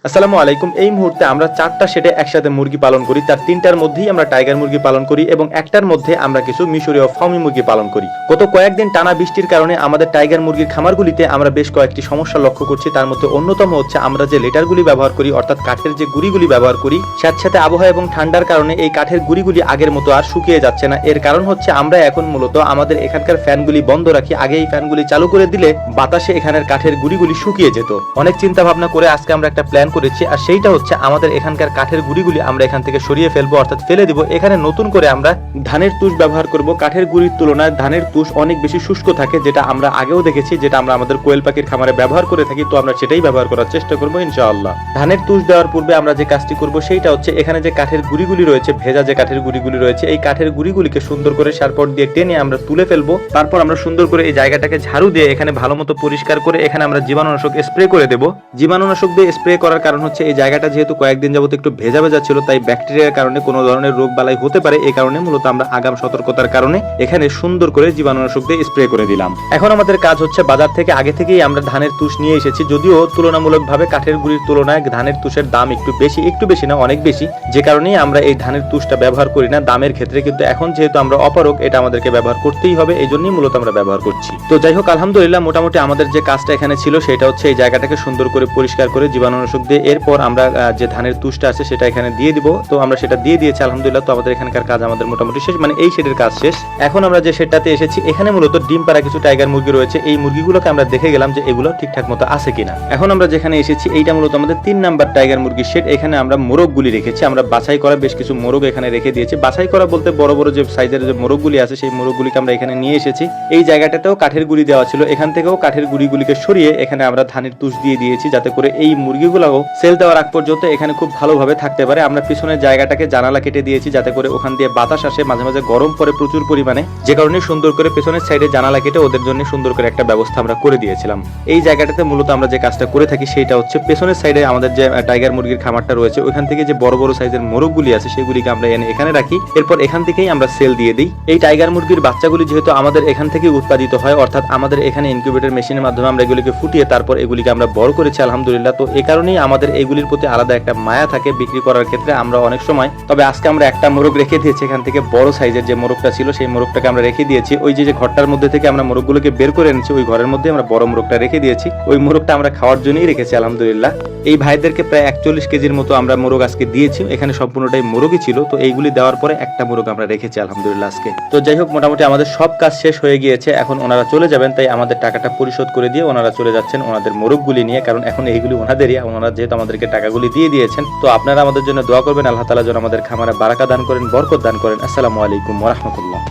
আসসালামু আলাইকুম। এই মুহূর্তে আমরা 4টা শেডে একসাথে মুরগি পালন করি। তার 3টার মধ্যেই আমরা টাইগার মুরগি পালন করি এবং একটার মধ্যে আমরা কিছু মিশরীয় ফার্মি মুরগি পালন করি। গত কয়েকদিন টানা বৃষ্টির কারণে আমাদের টাইগার মুরগির খামারগুলিতে আমরা বেশ কয়েকটি সমস্যা লক্ষ্য করছি। তার মধ্যে অন্যতম হচ্ছে আমরা যে লেটারগুলি ব্যবহার করি, অর্থাৎ কাঠের যে গুঁড়িগুলি ব্যবহার করি, সাথে আবহাওয়া এবং ঠান্ডার কারণে এই কাঠের গুঁড়িগুলি আগের মতো আর শুকিয়ে যাচ্ছে না। এর কারণ হচ্ছে আমরা এখন মূলত আমাদের এখানকার ফ্যানগুলি বন্ধ রাখি। আগে এই ফ্যানগুলি চালু করে দিলে বাতাসে এখানের কাঠের গুঁড়িগুলি শুকিয়ে যেত। অনেক চিন্তা ভাবনা করে আজকে আমরা একটা প্ল্যান করেছি, আর সেইটা হচ্ছে আমাদের এখানকার কাঠের গুঁড়িগুলি আমরা এখান থেকে সরিয়ে ফেলবো, অর্থাৎ ফেলে দিব। এখানে নতুন করে আমরা ধানের তুষ ব্যবহার করব। কাঠের গুঁড়ির তুলনায় ধানের তুষ অনেক বেশি শুষ্ক থাকে, যেটা আমরা আগেও দেখেছি, যেটা আমরা আমাদের কোয়েল পাখির খামারে ব্যবহার করে থাকি। তো আমরা সেটাই ব্যবহার করার চেষ্টা করবো ইনশাআল্লাহ। ধানের তুষ দেওয়ার পূর্বে আমরা যে কাজটি করব সেইটা হচ্ছে এখানে যে কাঠের গুঁড়িগুলি রয়েছে, ভেজা যে কাঠের গুঁড়িগুলি রয়েছে, এই কাঠের গুঁড়িগুলিকে সুন্দর করে সারপট দিয়ে টেনে আমরা তুলে ফেলবো। তারপর আমরা সুন্দর করে এই জায়গাটাকে ঝাড়ু দিয়ে এখানে ভালো মতো পরিষ্কার করে এখানে আমরা জীবাণুনাশক স্প্রে করে দেবো। জীবাণুনাশক দিয়ে স্প্রে করার কারণ হচ্ছে এই জায়গাটা যেহেতু কয়েকদিন যাবত একটু ভেজা ভেজা ছিল, তাই ব্যাকটেরিয়ার কারণে কোনো ধরনের রোগ বালাই হতে পারে। এই কারণে মূলত আমরা আগাম সতর্কতার কারণে এখানে সুন্দর করে জীবাণুনাশক দিয়ে স্প্রে করে দিলাম। এখন আমাদের কাজ হচ্ছে বাজার থেকে আগে থেকেই আমরা ধানের তুষ নিয়ে এসেছি, যদিও তুলনামূলকভাবে কাঠের গুঁড়ির তুলনায় ধানের তুষের দাম একটু বেশি না, অনেক বেশি, যে কারণেই আমরা এই ধানের তুষটা ব্যবহার করি না দামের ক্ষেত্রে। কিন্তু এখন যেহেতু আমরা অপারগ, এটা আমাদেরকে ব্যবহার করতেই হবে, এই জন্যই মূলত আমরা ব্যবহার করছি। তো যাই হোক, আলহামদুলিল্লাহ মোটামুটি আমাদের যে কাজটা এখানে ছিল সেটা হচ্ছে এই জায়গাটাকে সুন্দর করে পরিষ্কার করে জীবাণুনাশক দিয়ে এরপর আমরা যে ধানের তুষটা আছে সেটা এখানে দিয়ে দিব। তো আমরা সেটা দিয়ে দিয়েছি আলহামদুলিল্লাহ। তো আমাদের এখানকার কাজ আমাদের মোটামুটি শেষ, মানে এই শেডের কাজ শেষ। এখন আমরা যে শেডটাতে এসেছি এখানে মূলত ডিম পাড়া কিছু টাইগার মুরগি রয়েছে। এই মুরগিগুলোকে আমরা দেখে গেলাম যে এগুলো ঠিকঠাক মতো আছে কিনা। এখন আমরা যেখানে এসেছি এইটা মূলত আমাদের 3 নাম্বার টাইগার মুরগির শেড। এখানে আমরা মোরগগুলি রেখেছি, আমরা বাছাই করা বেশ কিছু মোরগ এখানে রেখে দিয়েছি। বাছাই করা বলতে বড় বড় যে সাইজের যে মোরগগুলি আছে সেই মোরগগুলিকে আমরা এখানে নিয়ে এসেছি। এই জায়গাটাতেও কাঠের গুঁড়ি দেওয়া ছিল, এখান থেকেও কাঠের গুঁড়িগুলিকে সরিয়ে এখানে আমরা ধানের তুষ দিয়ে দিয়েছি, যাতে করে এই মুরগিগুলোও সেল দেওয়ার আগ পর্যন্ত এখানে খুব ভালোভাবে থাকতে পারে। আমরা পিছনের জায়গাটাকে জানালা কেটে দিয়েছি, যাতে করে ওখান দিয়ে বাতাস আসে, মাঝে মাঝে গরম পড়ে প্রচুর পরিমাণে, যে কারণে সুন্দর করে পেছনের সাইডে জানালা কেটে ওদের জন্য সুন্দর করে একটা ব্যবস্থা আমরা করে দিয়েছিলাম। এই জায়গাটাতে মূলত আমরা যে কাজটা করে থাকি সেটা হচ্ছে পেছনের সাইডে আমাদের যে টাইগার মুরগির খামারটা রয়েছে ওইখান থেকে যে বড় বড় সাইজের মোরগগুলি আছে সেগুলিকে আমরা এনে এখানে রাখি, এরপর এখান থেকেই আমরা সেল দিয়ে দিই। এই টাইগার মুরগির বাচ্চাগুলি যেহেতু আমাদের এখান থেকে উৎপাদিত হয়, অর্থাৎ আমাদের এখানে ইনকিউবেটর মেশিনের মাধ্যমে আমরা এগুলিকে ফুটিয়ে তারপর এগুলিকে আমরা বড় করেছি আলহামদুলিল্লাহ। তো এই কারণেই আমাদের এগুলির প্রতি আলাদা একটা মায়া থাকে বিক্রি করার ক্ষেত্রে আমরা অনেক সময়। তবে আজকে আমরা একটা মোরগ রেখে দিয়েছি, এখান থেকে বড় সাইজের যে মোরগটা ছিল সেই মোরগটাকে আমরা রেখে দিয়েছি। ওই যে ঘরটার মধ্যে থেকে আমরা মোরগগুলোকে বের করে এনেছি ওই ঘরের মধ্যে আমরা বড় মোরগটা রেখে দিয়েছি। ওই মোরগটা আমরা খাওয়ার জন্যই রেখেছি আলহামদুলিল্লাহ। এই ভাইদেরকে প্রায় 41 কেজির মতো আমরা মোরগ আজকে দিয়েছি, এখানে সম্পূর্ণটাই মোরগই ছিল। তো এইগুলি দেওয়ার পরে একটা মোরগ আমরা রেখেছি আলহামদুলিল্লাহ আজকে। তো যাই হোক, মোটামুটি আমাদের সব কাজ শেষ হয়ে গিয়েছে। এখন ওনারা চলে যাবেন, তাই আমাদের টাকাটা পরিশোধ করে দিয়ে ওনারা চলে যাচ্ছেন ওনাদের মোরগগুলি নিয়ে, কারণ এখন এইগুলি ওনাদেরই, ওনারা যেহেতু আমাদেরকে টাকাগুলি দিয়ে দিয়েছেন। তো আপনারা আমাদের জন্য দোয়া করবেন, আল্লাহ তাআলা যেন আমাদের খামারে বারাকা দান করেন, বরকত দান করেন। আসসালামু আলাইকুম ওয়া রাহমাতুল্লাহ।